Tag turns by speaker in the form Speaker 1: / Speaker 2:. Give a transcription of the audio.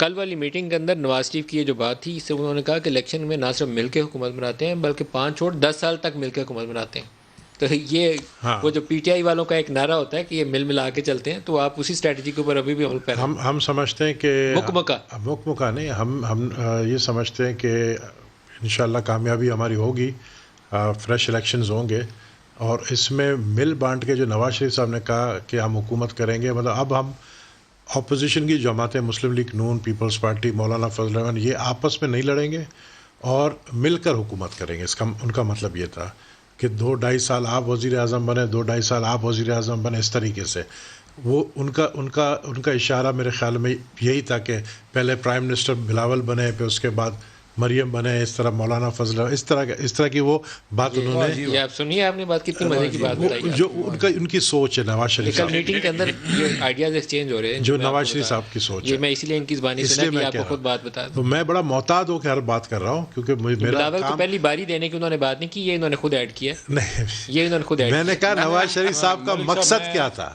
Speaker 1: کل والی میٹنگ کے اندر نواز شریف کی یہ جو بات تھی، اس سے انہوں نے کہا کہ الیکشن میں نہ صرف مل کے حکومت بناتے ہیں بلکہ 5 چھوڑ 10 سال تک مل کے حکومت بناتے ہیں. تو یہ وہ جو پی ٹی آئی والوں کا ایک نعرہ ہوتا ہے کہ یہ مل ملا کے چلتے ہیں، تو آپ اسی اسٹریٹجی کے اوپر ابھی بھی عمل پہ ہیں.
Speaker 2: ہم سمجھتے ہیں کہ مکمکا نہیں، ہم یہ سمجھتے ہیں کہ انشاءاللہ کامیابی ہماری ہوگی، فریش الیکشنز ہوں گے، اور اس میں مل بانٹ کے جو نواز شریف صاحب نے کہا کہ ہم حکومت کریں گے، مطلب اب ہم اپوزیشن کی جماعتیں مسلم لیگ نون، پیپلز پارٹی، مولانا فضل الرحمان، یہ آپس میں نہیں لڑیں گے اور مل کر حکومت کریں گے. ان کا مطلب یہ تھا کہ 2-2.5 سال آپ وزیر اعظم بنے، 2-2.5 سال آپ وزیر اعظم بنے، اس طریقے سے. وہ ان کا اشارہ میرے خیال میں یہی تھا کہ پہلے پرائم منسٹر بلاول بنے، پھر اس کے بعد مریم بنے، اس طرح مولانا فضل، اس طرح کی وہ بات انہوں نے.
Speaker 1: یہ آپ سنیے، آپ نے بات کتنی مزے کی بات بتائی.
Speaker 2: جو ان کی سوچ ہے نواز شریف
Speaker 1: کل
Speaker 2: صاحب،
Speaker 1: میٹنگ کے اندر یہ آئیڈیاز ایکسچینج ہو رہے ہیں
Speaker 2: جو نواز شریف صاحب کی سوچ ہے،
Speaker 1: یہ میں اسی لیے ان کی زبانی سنا کہ آپ کو خود بات بتا دوں.
Speaker 2: تو میں بڑا محتاط ہو کے ہر بات کر رہا ہوں، کیونکہ میرا
Speaker 1: بلاول کو پہلی باری دینے کی انہوں نے بات نہیں کی، یہ انہوں نے خود ایڈ کیا.
Speaker 2: نہیں،
Speaker 1: یہ انہوں نے خود ایڈ
Speaker 2: میں نے کہا نواز شریف صاحب کا مقصد کیا تھا.